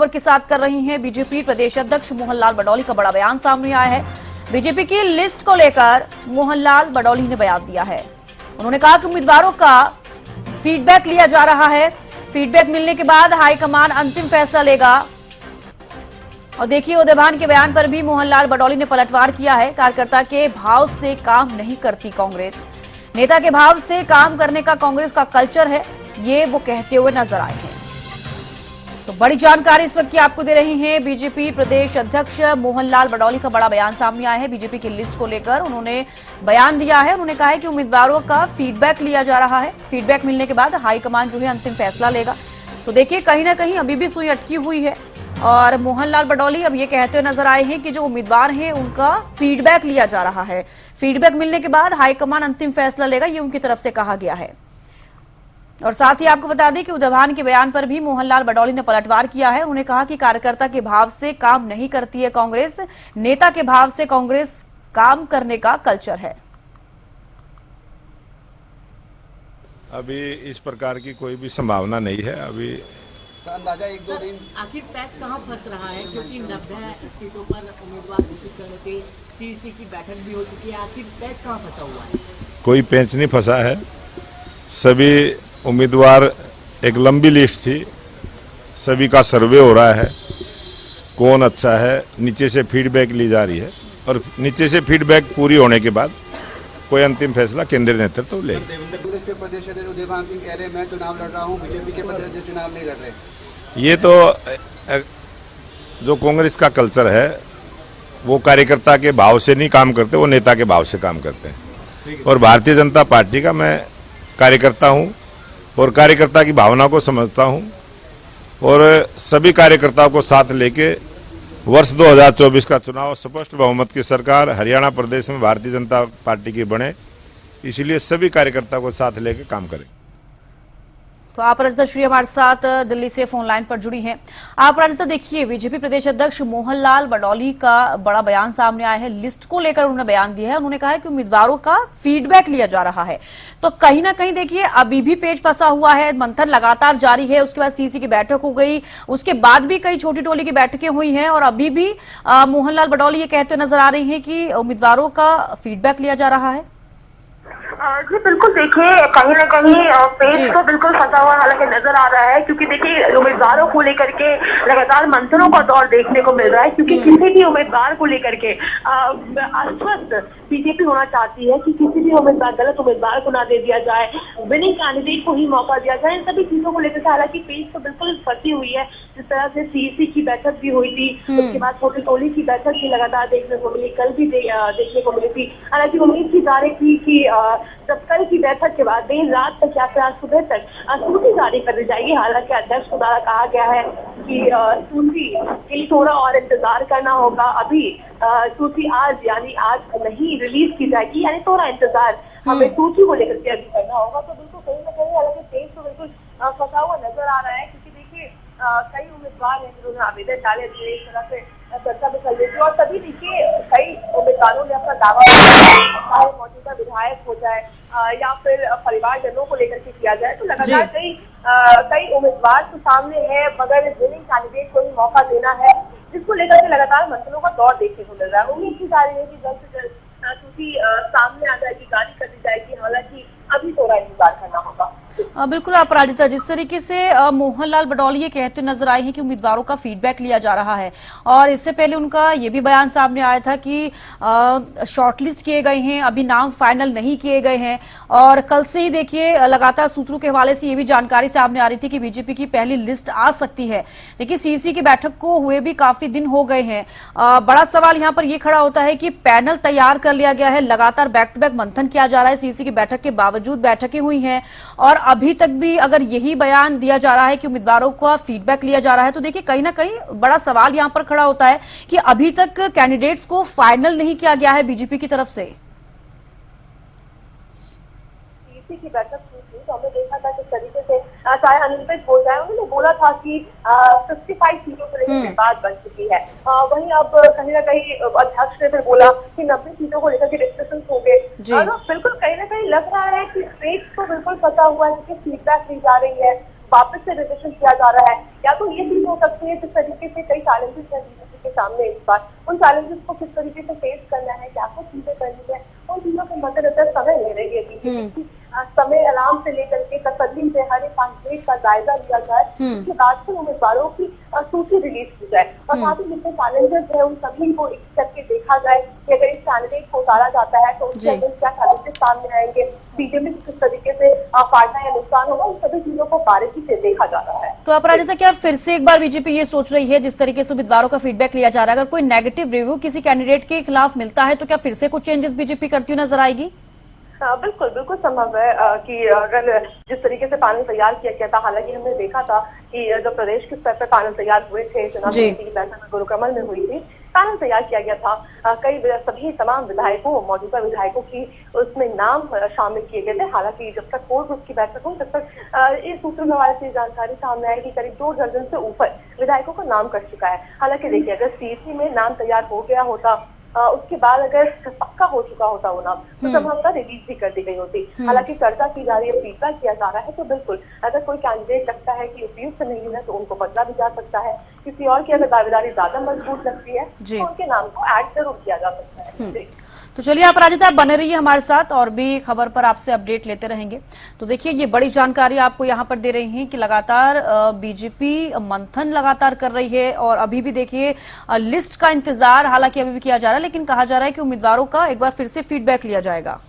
संपर्क के साथ कर रही हैं। बीजेपी प्रदेश अध्यक्ष मोहनलाल बडौली का बड़ा बयान सामने आया है। बीजेपी की लिस्ट को लेकर मोहनलाल बडौली ने बयान दिया है। उन्होंने कहा कि उम्मीदवारों का फीडबैक लिया जा रहा है। फीडबैक मिलने के बाद हाईकमान अंतिम फैसला लेगा। और देखिए, उदयभान के बयान पर भी मोहनलाल बडौली ने पलटवार किया है। कार्यकर्ता के भाव से काम नहीं करती कांग्रेस, नेता के भाव से काम करने का कांग्रेस का कल्चर है, ये वो कहते हुए नजर आए हैं। तो बड़ी जानकारी इस वक्त की आपको दे रही हैं। बीजेपी प्रदेश अध्यक्ष मोहनलाल बडौली का बड़ा बयान सामने आया है। बीजेपी की लिस्ट को लेकर उन्होंने बयान दिया है। उन्होंने कहा है कि उम्मीदवारों का फीडबैक लिया जा रहा है। फीडबैक मिलने के बाद हाईकमान जो है अंतिम फैसला लेगा। तो देखिए, कहीं ना कहीं अभी भी सुई अटकी हुई है और मोहनलाल बडौली अब ये कहते हुए नजर आए हैं कि जो उम्मीदवार हैं उनका फीडबैक लिया जा रहा है। फीडबैक मिलने के बाद हाईकमान अंतिम फैसला लेगा, ये उनकी तरफ से कहा गया है। और साथ ही आपको बता दें कि उदयभान के बयान पर भी मोहनलाल बडौली ने पलटवार किया है। उन्होंने कहा कि कार्यकर्ता के भाव से काम नहीं करती है कांग्रेस, नेता के भाव से कांग्रेस काम करने का कल्चर है। अभी इस प्रकार की कोई भी संभावना नहीं है। अभी अंदाजा 1-2 दिन आखिर पैच कहाँ फंस रहा है, क्योंकि 90 सीटों पर उम्मीदवार घोषित करने के सीईसी की बैठक भी हो चुकी है। आखिर पैच कहाँ फंसा हुआ है? कोई पेंच नहीं फंसा है। सभी उम्मीदवार, एक लंबी लिस्ट थी, सभी का सर्वे हो रहा है, कौन अच्छा है, नीचे से फीडबैक ली जा रही है और नीचे से फीडबैक पूरी होने के बाद कोई अंतिम फैसला केंद्रीय नेतृत्व लेगा। कांग्रेस के प्रदेश अध्यक्ष उदयभान सिंह कह रहे हैं मैं चुनाव लड़ रहा हूं, बीजेपी के प्रदेश अध्यक्ष चुनाव नहीं लड़ रहे। ये तो जो कांग्रेस का कल्चर है, वो कार्यकर्ता के भाव से नहीं काम करते, वो नेता के भाव से काम करते हैं। और भारतीय जनता पार्टी का मैं कार्यकर्ता हूं और कार्यकर्ता की भावना को समझता हूं और सभी कार्यकर्ताओं को साथ लेके वर्ष 2024 का चुनाव स्पष्ट बहुमत की सरकार हरियाणा प्रदेश में भारतीय जनता पार्टी की बने, इसलिए सभी कार्यकर्ताओं को साथ लेके काम करें। तो आप राजदा श्री हमारे साथ दिल्ली से फोन लाइन पर जुड़ी हैं। आप राजदा देखिए, बीजेपी प्रदेश अध्यक्ष मोहनलाल बडौली का बड़ा बयान सामने आया है। लिस्ट को लेकर उन्होंने बयान दिया है। उन्होंने कहा है कि उम्मीदवारों का फीडबैक लिया जा रहा है। तो कहीं ना कहीं देखिए, अभी भी पेच फंसा हुआ है, मंथन लगातार जारी है। उसके बाद सीसी की बैठक हो गई, उसके बाद भी कई छोटी टोली की बैठकें हुई हैं और अभी भी मोहनलाल बडौली ये कहते नजर आ रही हैं कि उम्मीदवारों का फीडबैक लिया जा रहा है। जी बिल्कुल, देखिए कहीं ना कहीं पेज तो बिल्कुल फंसा हुआ हालांकि नजर आ रहा है, क्योंकि देखिए उम्मीदवारों को लेकर के लगातार मंथनों का दौर देखने को मिल रहा है। क्योंकि किसी भी उम्मीदवार को लेकर के आश्वस्त बीजेपी होना चाहती है कि किसी भी उम्मीदवार, गलत उम्मीदवार को ना दे दिया जाए, विनिंग कैंडिडेट को ही मौका दिया जाए। इन सभी चीजों को लेकर हालांकि पेज तो बिल्कुल फंसी हुई है। जिस तरह से सीईसी की बैठक भी हुई थी, उसके बाद छोटी टोली की बैठक भी लगातार देखने को मिली, कल भी देखने को मिली थी। हालांकि उम्मीद की जा रही थी कि जब कल की बैठक के बाद देर रात तक या फिर आज सुबह तक सूची जारी कर दी जाएगी। हालांकि अध्यक्ष को द्वारा कहा गया है कि सूची के लिए थोड़ा और इंतजार करना होगा। अभी सूची आज यानी आज नहीं रिलीज की जाएगी, यानी थोड़ा इंतजार हमें सूची को लेकर के अभी करना होगा। तो बिल्कुल कहीं ना कहीं हालांकि पेज तो बिल्कुल फंसा हुआ नजर आ रहा है, क्योंकि देखिए कई उम्मीदवार हैं जिन्होंने आवेदन डाले थे, एक तरह से चर्चा भी कर लेती है। और तभी देखिए कई उम्मीदवारों ने अपना दावा चाहे मौजूदा विधायक हो जाए या फिर परिवारजनों को लेकर के किया जाए, तो लगातार कई उम्मीदवार तो सामने है, मगर विनिंग कैंडिडेट को ही मौका देना है, जिसको लेकर के लगातार मंथनों का दौर देखने को मिल रहा है। उम्मीद की जा रही है कि जल्द से जल्द सूची सामने आ जाएगी, जारी कर दी जाएगी। हालांकि अभी थोड़ा इंतजार करना होगा। बिल्कुल आप राजिता, जिस तरीके से मोहनलाल बडौली ये कहते नजर आए हैं कि उम्मीदवारों का फीडबैक लिया जा रहा है, और इससे पहले उनका ये भी बयान सामने आया था कि शॉर्टलिस्ट किए गए हैं, अभी नाम फाइनल नहीं किए गए हैं। और कल से ही देखिए लगातार सूत्रों के हवाले से ये भी जानकारी सामने आ रही थी कि बीजेपी की पहली लिस्ट आ सकती है। देखिए सीईसी की बैठक को हुए भी काफी दिन हो गए हैं। बड़ा सवाल यहाँ पर यह खड़ा होता है कि पैनल तैयार कर लिया गया है, लगातार बैक टू बैक मंथन किया जा रहा है, सीईसी की बैठक के बावजूद बैठकें हुई हैं और अभी तक भी अगर यही बयान दिया जा रहा है कि उम्मीदवारों का फीडबैक लिया जा रहा है, तो देखिए कहीं ना कहीं बड़ा सवाल यहां पर खड़ा होता है कि अभी तक कैंडिडेट्स को फाइनल नहीं किया गया है बीजेपी की तरफ से। की बैठक हुई थी तो हमने देखा था किस तरीके से चाहे अनिल बोल जाए, उन्होंने बोला था कि 55 सीटों को लेकर बात बन चुकी है। वहीं अब कहीं ना कहीं अध्यक्ष ने फिर बोला कि 90 सीटों को लेकर के डिस्कशन हो गए। बिल्कुल कहीं ना कहीं लग रहा है कि स्टेज तो बिल्कुल पता हुआ है कि फीडबैक ली जा रही है, वापस से रिविजन किया जा रहा है, या तो ये चीज हो सकती है जिस तरीके से कई चैलेंजेस हैं बीजेपी के सामने इस बार, उन चैलेंजेस को किस तरीके से फेस करना है, क्या कुछ चीजें करनी है, उन चीजों के मद्देनजर समय ले रही है बीजेपी। समय आराम से लेकर के तसल्ली से हर एक कैंडिडेट का जायजा लिया जाए, उसके बाद फिर उम्मीदवारों की सूची रिलीज की जाए और साथ ही जितने चैलेंजेस है उन सभी को एक करके देखा जाए कि अगर इस कैंडिडेट को उतारा जाता है तो उसके अगेंस्ट क्या चैलेंजेस सामने आएंगे, बीजेपी को किस तरीके से फायदा या नुकसान होगा, उन सभी चीजों को बारीकी से देखा जा रहा है। तो अपराजिता, क्या फिर से एक बार बीजेपी ये सोच रही है, जिस तरीके से उम्मीदवारों का फीडबैक लिया जा रहा है, अगर कोई नेगेटिव रिव्यू किसी कैंडिडेट के खिलाफ मिलता है तो क्या फिर से कुछ चेंजेस बीजेपी करती हुई नजर आएगी? बिल्कुल बिल्कुल संभव है कि अगर जिस तरीके से पैनल तैयार किया गया था, हालांकि हमने देखा था कि जब प्रदेश के स्तर पर पैनल तैयार हुए थे, चुनाव समिति की बैठक गुरुकमल में हुई थी, पैनल तैयार किया गया था, सभी तमाम विधायकों, मौजूदा विधायकों की उसमें नाम शामिल किए गए थे। हालांकि जब तक कोर ग्रुप की बैठक हुई तब तक इस सूत्रों के हवाले से जानकारी सामने आई कि करीब 2 दर्जन से ऊपर विधायकों का नाम कट चुका है। हालांकि देखिए, अगर सीईसी में नाम तैयार हो गया होता, उसके बाद अगर पक्का हो चुका होता वो नाम, तो संभवतः रिलीज भी कर दी गई होती। हालांकि चर्चा की जा रही है, फीडबैक किया जा रहा है, तो बिल्कुल अगर कोई कैंडिडेट लगता है कि उपयुक्त नहीं है तो उनको बदला भी जा सकता है। किसी और की अगर दावेदारी ज्यादा मजबूत लगती है तो उनके नाम को ऐड जरूर किया जा सकता है। तो चलिए अपराजिता, आप बने रहिए हमारे साथ और भी खबर पर आपसे अपडेट लेते रहेंगे। तो देखिए, ये बड़ी जानकारी आपको यहाँ पर दे रही हैं कि लगातार बीजेपी मंथन लगातार कर रही है और अभी भी देखिए लिस्ट का इंतजार हालांकि अभी भी किया जा रहा है, लेकिन कहा जा रहा है कि उम्मीदवारों का एक बार फिर से फीडबैक लिया जाएगा।